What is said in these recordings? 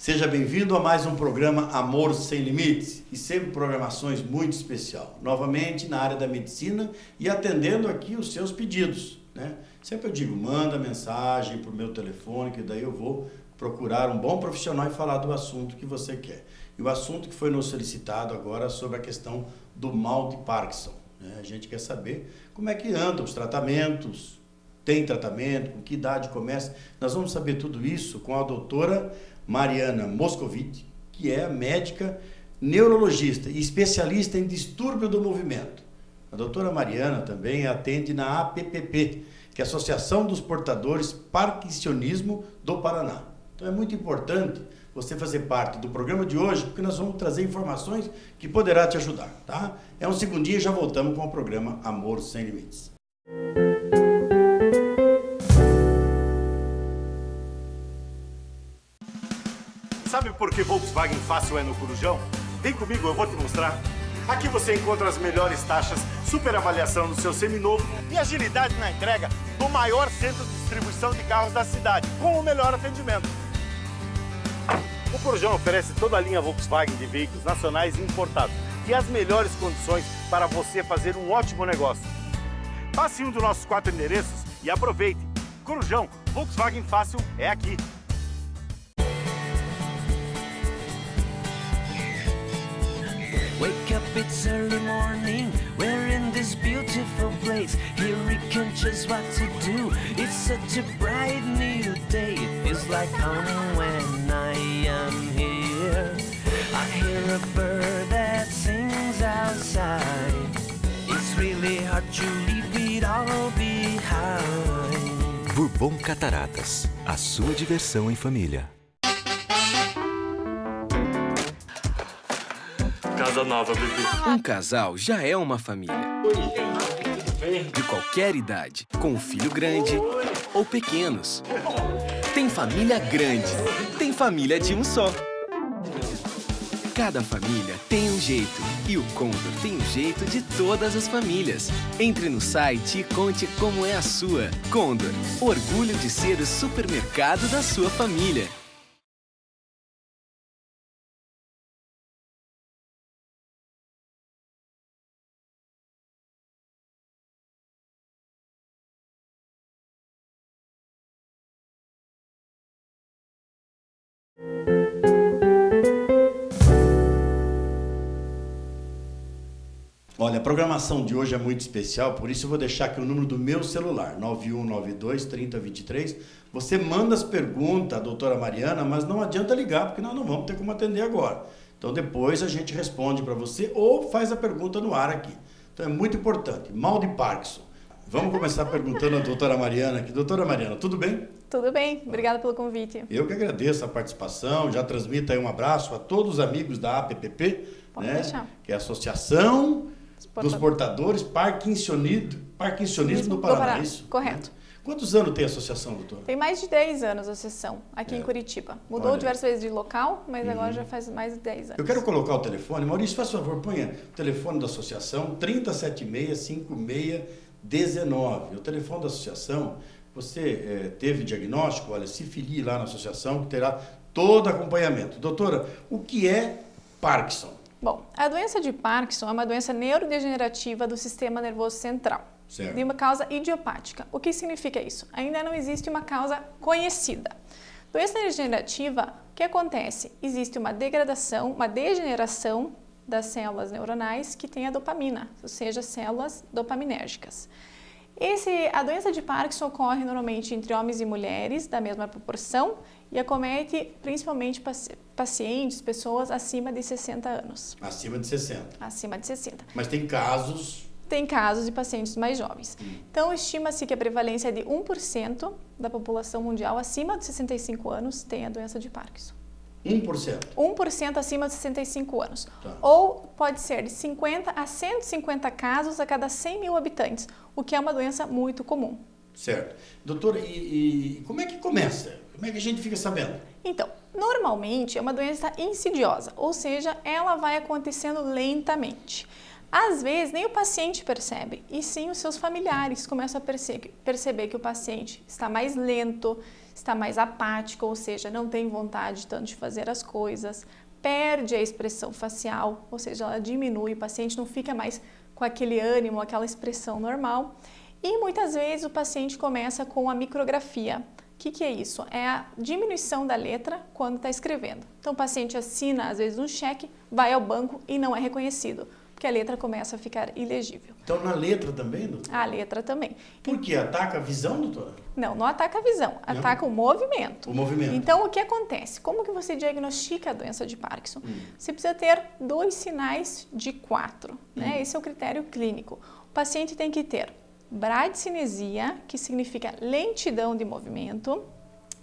Seja bem-vindo a mais um programa Amor Sem Limites e sempre programações muito especial. Novamente na área da medicina e atendendo aqui os seus pedidos, né? Sempre eu digo, manda mensagem para o meu telefone que daí eu vou procurar um bom profissional e falar do assunto que você quer. E o assunto que foi nos solicitado agora é sobre a questão do mal de Parkinson, né? A gente quer saber como é que andam os tratamentos, tem tratamento, com que idade começa. Nós vamos saber tudo isso com a doutora Mariana Moscovitch, que é médica neurologista e especialista em distúrbio do movimento. A doutora Mariana também atende na APPP, que é a Associação dos Portadores Parkinsonismo do Paraná. Então é muito importante você fazer parte do programa de hoje, porque nós vamos trazer informações que poderá te ajudar, tá? É um segundinho e já voltamos com o programa Amor Sem Limites. Sabe por que Volkswagen Fácil é no Corujão? Vem comigo, eu vou te mostrar. Aqui você encontra as melhores taxas, super avaliação no seu seminovo e agilidade na entrega do maior centro de distribuição de carros da cidade, com o melhor atendimento. O Corujão oferece toda a linha Volkswagen de veículos nacionais e importados e as melhores condições para você fazer um ótimo negócio. Passe em um dos nossos 4 endereços e aproveite. Corujão, Volkswagen Fácil é aqui. Wake up, it's early morning, we're in this beautiful place. Here we can choose what to do, it's such a bright new day. It feels like home when I am here. I hear a bird that sings outside. It's really hard to leave it all behind. Bourbon Cataratas, a sua diversão em família. Casa nova, bebê. Um casal já é uma família. Oi, tudo bem? De qualquer idade, com um filho grande ou pequenos. Tem família grande, tem família de um só. Cada família tem um jeito e o Condor tem um jeito de todas as famílias. Entre no site e conte como é a sua. Condor, orgulho de ser o supermercado da sua família. Olha, a programação de hoje é muito especial, por isso eu vou deixar aqui o número do meu celular, 9192-3023. Você manda as perguntas à doutora Mariana, mas não adianta ligar, porque nós não vamos ter como atender agora. Então depois a gente responde para você ou faz a pergunta no ar aqui. Então é muito importante. Mal de Parkinson. Vamos começar perguntando à doutora Mariana aqui. Doutora Mariana, tudo bem? Tudo bem, obrigada pelo convite. Eu que agradeço a participação, já transmito aí um abraço a todos os amigos da APPP, Pode né? deixar. Que é a Associação dos Portadores Parkinsonismo do Paraná, isso? Correto. Quantos anos tem a associação, doutora? Tem mais de 10 anos a associação aqui em Curitiba. Mudou Olha. diversas vezes de local, mas agora já faz mais de 10 anos. Eu quero colocar o telefone. Maurício, faz favor, ponha o telefone da associação, 3076-5619. O telefone da associação, você teve diagnóstico, olha, se filie lá na associação, que terá todo acompanhamento. Doutora, o que é Parkinson? Bom, a doença de Parkinson é uma doença neurodegenerativa do sistema nervoso central. Certo. De uma causa idiopática. O que significa isso? Ainda não existe uma causa conhecida. Doença neurodegenerativa, o que acontece? Existe uma degradação, uma degeneração das células neuronais que tem a dopamina, ou seja, células dopaminérgicas. A doença de Parkinson ocorre normalmente entre homens e mulheres, da mesma proporção, e acomete principalmente pacientes, pessoas acima de 60 anos. Acima de 60. Acima de 60. Mas tem casos... Tem casos de pacientes mais jovens. Então, estima-se que a prevalência é de 1% da população mundial acima de 65 anos tem a doença de Parkinson. 1%? 1% acima de 65 anos. Tá. Ou pode ser de 50 a 150 casos a cada 100 mil habitantes, o que é uma doença muito comum. Certo. Doutora, e como é que começa? Como é que a gente fica sabendo? Então, normalmente é uma doença insidiosa, ou seja, ela vai acontecendo lentamente. Às vezes, nem o paciente percebe, e sim os seus familiares começam a perceber que o paciente está mais lento, está mais apático, ou seja, não tem vontade tanto de fazer as coisas, perde a expressão facial, ou seja, ela diminui, o paciente não fica mais com aquele ânimo, aquela expressão normal. E muitas vezes o paciente começa com a micrografia. O que é isso? É a diminuição da letra quando está escrevendo. Então o paciente assina, às vezes, um cheque, vai ao banco e não é reconhecido, porque a letra começa a ficar ilegível. Então na letra também, doutora? A letra também. Por quê? Ataca a visão, doutora? Não, não ataca a visão, ataca o movimento. O movimento. Então, o que acontece? Como que você diagnostica a doença de Parkinson? Você precisa ter 2 sinais de 4, né? Esse é o critério clínico. O paciente tem que ter bradicinesia, que significa lentidão de movimento,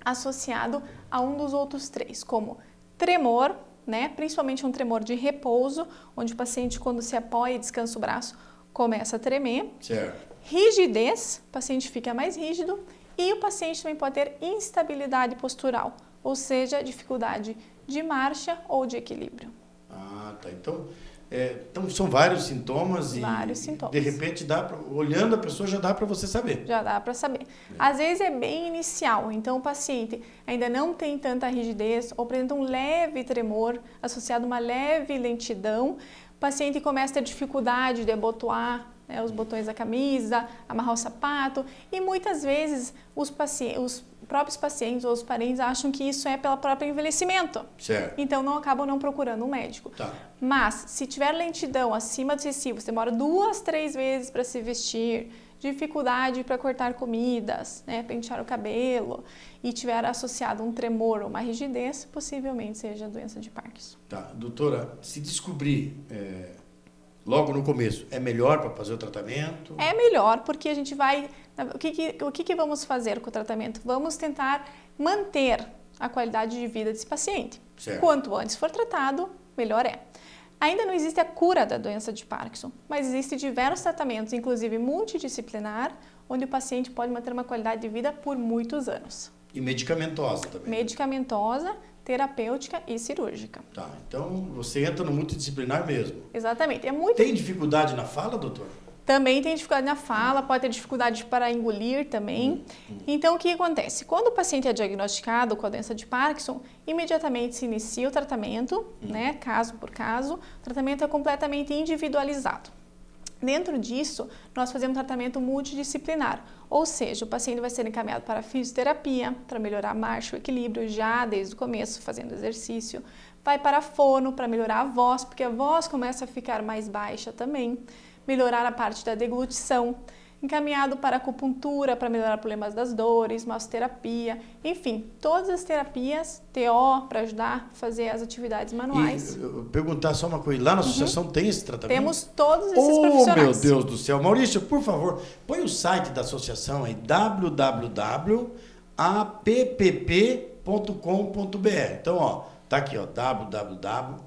associado a um dos outros 3, como tremor, né? Principalmente um tremor de repouso, onde o paciente, quando se apoia e descansa o braço, começa a tremer. Certo. Rigidez, o paciente fica mais rígido, e o paciente também pode ter instabilidade postural, ou seja, dificuldade de marcha ou de equilíbrio. Ah, tá. Então são vários sintomas e Vários sintomas. de repente olhando a pessoa já dá para você saber. Já dá para saber. Às vezes é bem inicial, então o paciente ainda não tem tanta rigidez ou apresenta um leve tremor associado a uma leve lentidão. O paciente começa a ter dificuldade de abotoar, né, os botões da camisa, amarrar o sapato, e muitas vezes os próprios pacientes ou os parentes acham que isso é pelo próprio envelhecimento. Certo. Então acabam não procurando um médico. Tá. Mas se tiver lentidão acima do excessivo, você demora 2, 3 vezes para se vestir, dificuldade para cortar comidas, né, pentear o cabelo, e tiver associado um tremor ou uma rigidez, possivelmente seja a doença de Parkinson. Tá. Doutora, se descobrir logo no começo, é melhor para fazer o tratamento? É melhor, porque a gente vai... O que vamos fazer com o tratamento? Vamos tentar manter a qualidade de vida desse paciente. Certo. Quanto antes for tratado, melhor é. Ainda não existe a cura da doença de Parkinson, mas existem diversos tratamentos, inclusive multidisciplinar, onde o paciente pode manter uma qualidade de vida por muitos anos. E medicamentosa também? Medicamentosa, terapêutica e cirúrgica. Tá, então você entra no multidisciplinar mesmo. Exatamente. Tem dificuldade na fala, doutor? Também tem dificuldade na fala, pode ter dificuldade para engolir também. Então, o que acontece? Quando o paciente é diagnosticado com a doença de Parkinson, imediatamente se inicia o tratamento, né, caso por caso. O tratamento é completamente individualizado. Dentro disso, nós fazemos tratamento multidisciplinar, ou seja, o paciente vai ser encaminhado para a fisioterapia, para melhorar a marcha e o equilíbrio já desde o começo, fazendo exercício. Vai para a fono, para melhorar a voz, porque a voz começa a ficar mais baixa também. Melhorar a parte da deglutição, encaminhado para acupuntura, para melhorar problemas das dores, massoterapia, enfim, todas as terapias, TO, para ajudar a fazer as atividades manuais. E eu perguntar só uma coisa, lá na associação tem esse tratamento? Temos todos esses profissionais. Meu Deus do céu. Maurício, por favor, põe o site da associação aí, www.app.com.br. Então, ó, tá aqui, ó, www.app.com.br.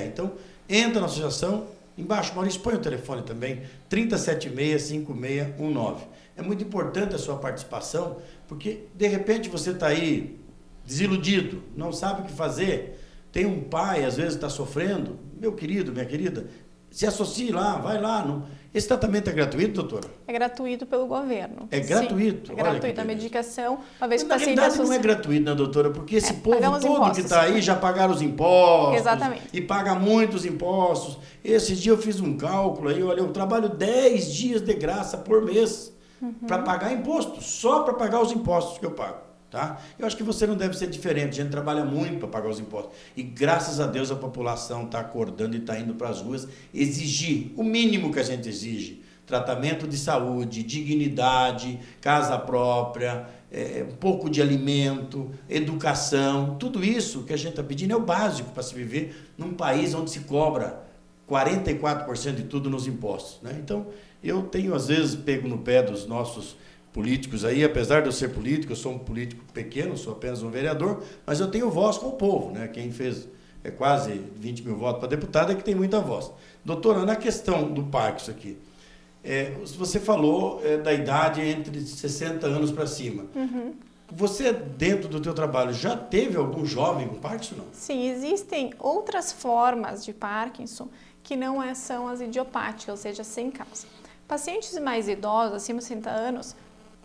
Então, entra na associação, embaixo, Maurício, põe o telefone também, 3076-5619. É muito importante a sua participação, porque de repente você está aí desiludido, não sabe o que fazer, tem um pai, às vezes está sofrendo, meu querido, minha querida, se associe lá, vai lá. Esse tratamento é gratuito, doutora? É gratuito pelo governo. É gratuito? Sim, é gratuito. A medicação, uma vez que o na paciente realidade não é gratuito, né, doutora? Porque esse povo todo impostos, que está aí já pagaram os impostos. Exatamente. E paga muitos impostos. Esses dias eu fiz um cálculo aí, olha, eu trabalho 10 dias de graça por mês para pagar imposto, só para pagar os impostos que eu pago. Tá? Eu acho que você não deve ser diferente, a gente trabalha muito para pagar os impostos. E graças a Deus a população está acordando e está indo para as ruas exigir, o mínimo que a gente exige, tratamento de saúde, dignidade, casa própria, um pouco de alimento, educação, tudo isso que a gente está pedindo é o básico para se viver num país onde se cobra 44% de tudo nos impostos. Né? Então, eu tenho às vezes pego no pé dos nossos políticos aí, apesar de eu ser político, eu sou um político pequeno, sou apenas um vereador, mas eu tenho voz com o povo, né? Quem fez quase 20 mil votos para deputado é que tem muita voz. Doutora, na questão do Parkinson aqui, você falou da idade entre 60 anos para cima. Você, dentro do teu trabalho, já teve algum jovem com Parkinson? Não? Sim, existem outras formas de Parkinson que não são as idiopáticas, ou seja, sem causa. Pacientes mais idosos, acima de 60 anos,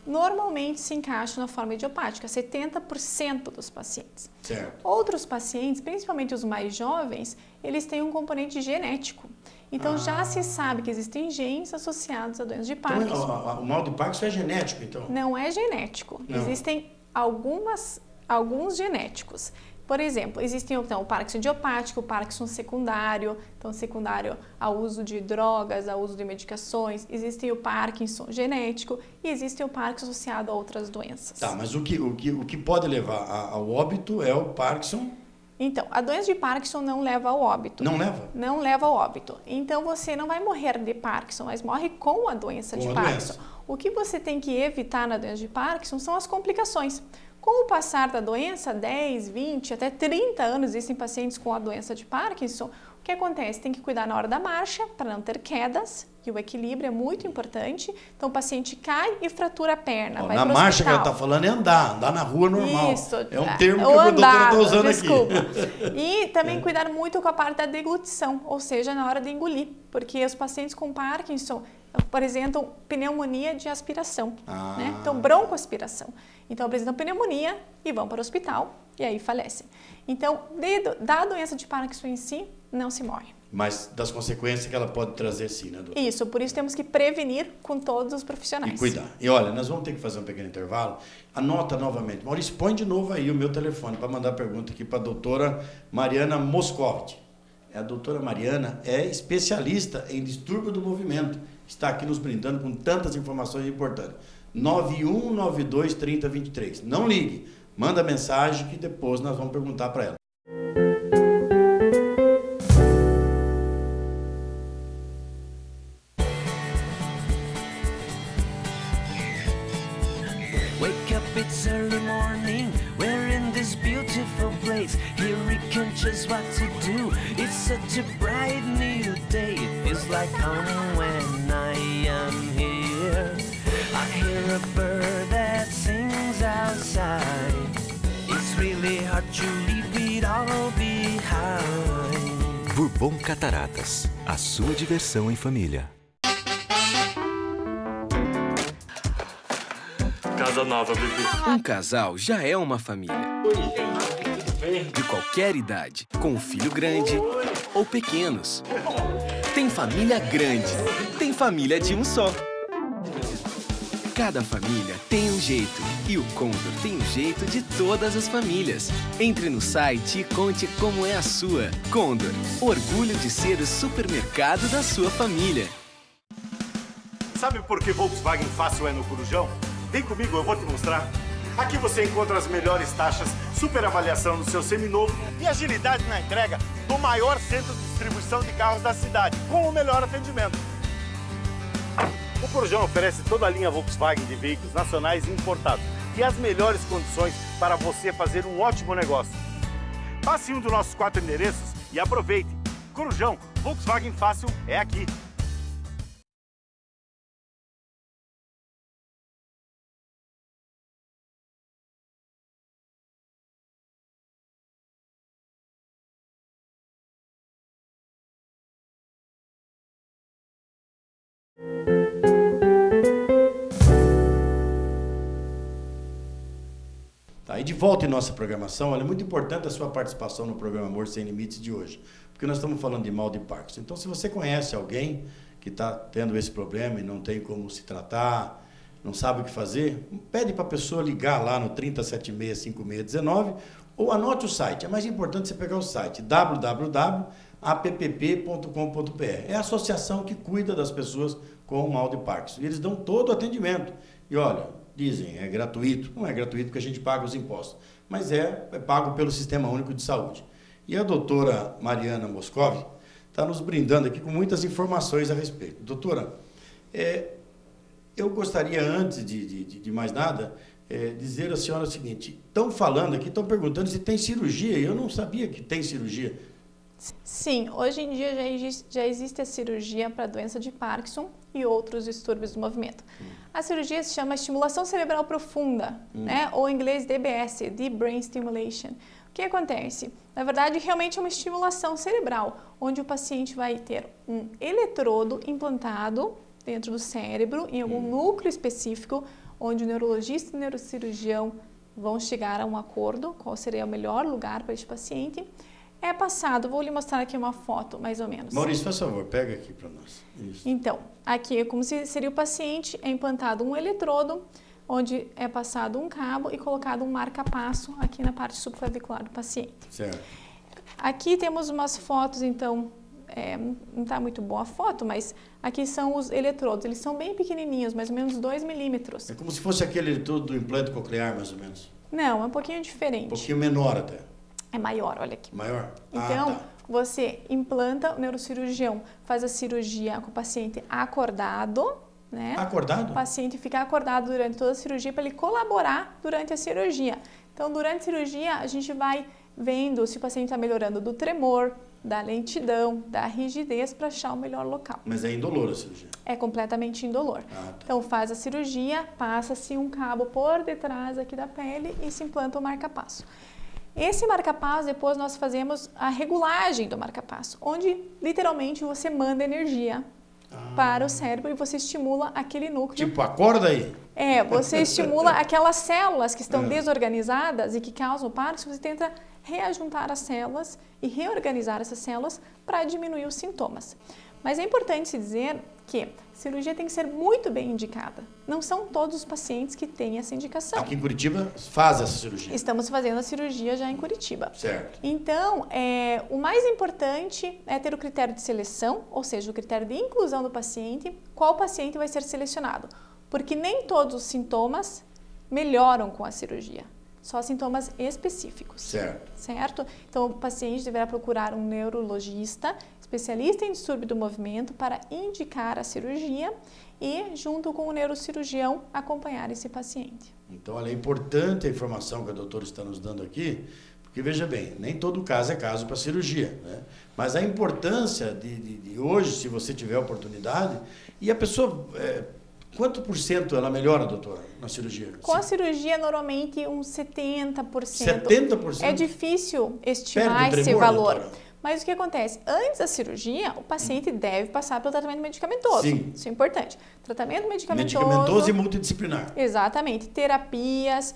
normalmente se encaixam na forma idiopática, 70% dos pacientes. Certo. Outros pacientes, principalmente os mais jovens, eles têm um componente genético. Então já se sabe que existem genes associados à doença de Parkinson. Então, o mal de Parkinson é genético, então? Não é genético. Não. Existem alguns genéticos. Por exemplo, existem então, o Parkinson idiopático, o Parkinson secundário, então secundário ao uso de drogas, ao uso de medicações, existe o Parkinson genético e existe o Parkinson associado a outras doenças. Tá, mas o que pode levar ao óbito é o Parkinson? Então, a doença de Parkinson não leva ao óbito. Não leva? Não leva ao óbito. Então, você não vai morrer de Parkinson, mas morre com a doença de Parkinson. O que você tem que evitar na doença de Parkinson são as complicações. Com o passar da doença, 10, 20, até 30 anos, existem pacientes com a doença de Parkinson, o que acontece? Tem que cuidar na hora da marcha para não ter quedas, que o equilíbrio é muito importante. Então, o paciente cai e fratura a perna. Na marcha que ela está falando é andar na rua normal. Isso. É um termo que a doutora está usando desculpa. aqui. E também cuidar muito com a parte da deglutição, ou seja, na hora de engolir, porque os pacientes com Parkinson apresentam pneumonia de aspiração, né? Então, broncoaspiração. Então, apresentam pneumonia e vão para o hospital e aí falecem. Então, da doença de Parkinson em si, não se morre. Mas das consequências que ela pode trazer sim, né, doutora? Isso, por isso temos que prevenir com todos os profissionais. E cuidar. E olha, nós vamos ter que fazer um pequeno intervalo. Anota novamente. Maurício, põe de novo aí o meu telefone para mandar pergunta aqui para a doutora Mariana Moscovitch. A doutora Mariana é especialista em distúrbio do movimento. Está aqui nos brindando com tantas informações importantes. 91923023. Não ligue. Manda mensagem que depois nós vamos perguntar para ela. Wake up, it's early morning. We're in this beautiful place. Here we can choose what to do. It's such a bright new day. It feels like home when I am here. I hear a bird that sings outside. It's really hard to leave it all behind. Bourbon Cataratas, a sua diversão em família. Casa nova, bebê. Um casal já é uma família. De qualquer idade, com um filho grande ou pequenos. Tem família grande, tem família de um só. Cada família tem um jeito e o Condor tem um jeito de todas as famílias. Entre no site e conte como é a sua. Condor, orgulho de ser o supermercado da sua família. Sabe por que Volkswagen Fácil é no Corujão? Vem comigo, eu vou te mostrar. Aqui você encontra as melhores taxas, super avaliação no seu seminovo e agilidade na entrega do maior centro de distribuição de carros da cidade, com o melhor atendimento. O Corujão oferece toda a linha Volkswagen de veículos nacionais e importados e as melhores condições para você fazer um ótimo negócio. Passe em um dos nossos 4 endereços e aproveite. Corujão, Volkswagen Fácil é aqui. Tá, e de volta em nossa programação, olha, é muito importante a sua participação no programa Amor Sem Limites de hoje, porque nós estamos falando de mal de Parkinson. Então, se você conhece alguém que está tendo esse problema e não tem como se tratar, não sabe o que fazer, pede para a pessoa ligar lá no 30765619 ou anote o site. É mais importante você pegar o site www.appp.com.br. É a associação que cuida das pessoas com o mal de Parkinson. E eles dão todo o atendimento. E olha, dizem, é gratuito. Não é gratuito porque a gente paga os impostos, mas é pago pelo Sistema Único de Saúde. E a doutora Mariana Moscovitch está nos brindando aqui com muitas informações a respeito. Doutora, eu gostaria, antes de mais nada, dizer à senhora o seguinte: estão falando aqui, estão perguntando se tem cirurgia, e eu não sabia que tem cirurgia. Sim, hoje em dia já existe a cirurgia para a doença de Parkinson e outros distúrbios do movimento. A cirurgia se chama estimulação cerebral profunda, né? Ou em inglês DBS, Deep Brain Stimulation. O que acontece? Na verdade, realmente é uma estimulação cerebral, onde o paciente vai ter um eletrodo implantado dentro do cérebro, em algum núcleo específico, onde o neurologista e o neurocirurgião vão chegar a um acordo, qual seria o melhor lugar para este paciente. É passado, vou lhe mostrar aqui uma foto, mais ou menos. Maurício, faz favor, pega aqui para nós. Isso. Então, aqui é como se seria o paciente, é implantado um eletrodo, onde é passado um cabo e colocado um marca-passo aqui na parte subclavicular do paciente. Certo. Aqui temos umas fotos, então, não está muito boa a foto, mas aqui são os eletrodos, eles são bem pequenininhos, mais ou menos 2 milímetros. É como se fosse aquele eletrodo do implante coclear, mais ou menos. Não, é um pouquinho diferente. Um pouquinho menor até. É maior, olha aqui. Maior? Então, tá. você implanta, o neurocirurgião faz a cirurgia com o paciente acordado, né? Acordado? O paciente fica acordado durante toda a cirurgia para ele colaborar durante a cirurgia. Então, durante a cirurgia, a gente vai vendo se o paciente está melhorando do tremor, da lentidão, da rigidez para achar o melhor local. Mas é indolor a cirurgia? É completamente indolor. Tá. Então, faz a cirurgia, passa-se um cabo por detrás aqui da pele e se implanta o marca-passo. Esse marca-passo, depois nós fazemos a regulagem do marca-passo, onde literalmente você manda energia para o cérebro e você estimula aquele núcleo. Tipo, acorda aí. Você estimula aquelas células que estão desorganizadas e que causam o Parkinson, você tenta reajuntar as células e reorganizar essas células para diminuir os sintomas. Mas é importante se dizer que a cirurgia tem que ser muito bem indicada. Não são todos os pacientes que têm essa indicação. Aqui em Curitiba faz essa cirurgia? Estamos fazendo a cirurgia já em Curitiba. Certo. Então, o mais importante é ter o critério de seleção, ou seja, o critério de inclusão do paciente, qual paciente vai ser selecionado. Porque nem todos os sintomas melhoram com a cirurgia. Só sintomas específicos. Certo. Certo? Então, o paciente deverá procurar um neurologista, especialista em distúrbio do movimento, para indicar a cirurgia e, junto com o neurocirurgião, acompanhar esse paciente. Então, olha, é importante a informação que a doutora está nos dando aqui, porque, veja bem, nem todo caso é caso para cirurgia, né? Mas a importância de hoje, se você tiver oportunidade, e a pessoa... quanto por cento ela melhora, doutora, na cirurgia? Com a cirurgia, normalmente uns 70%. 70%? É difícil estimar Perde o esse tremor, valor. doutora? Mas o que acontece? Antes da cirurgia, o paciente deve passar pelo tratamento medicamentoso. Sim. Isso é importante. Tratamento medicamentoso. Medicamentoso e multidisciplinar. Exatamente. Terapias.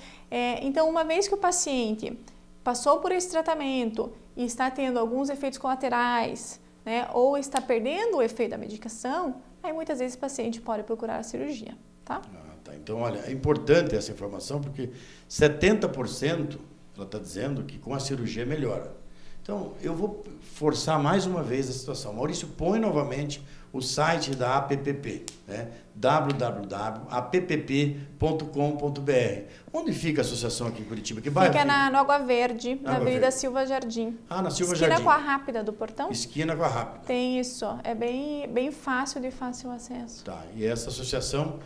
Então, uma vez que o paciente passou por esse tratamento e está tendo alguns efeitos colaterais, né, ou está perdendo o efeito da medicação, aí muitas vezes o paciente pode procurar a cirurgia, tá? Tá. Então, olha, é importante essa informação porque 70% ela está dizendo que com a cirurgia melhora. Então, eu vou forçar mais uma vez a situação. Maurício, põe novamente o site da APPP, né? www.appp.com.br. Onde fica a associação aqui em Curitiba? Que bairro? Fica no Água Verde, na Água Avenida Verde. Silva Jardim. Na Silva Esquina Jardim. com a Rápida do Portão? Esquina com a Rápida. Tem isso. É bem fácil, de fácil acesso. Tá. E essa associação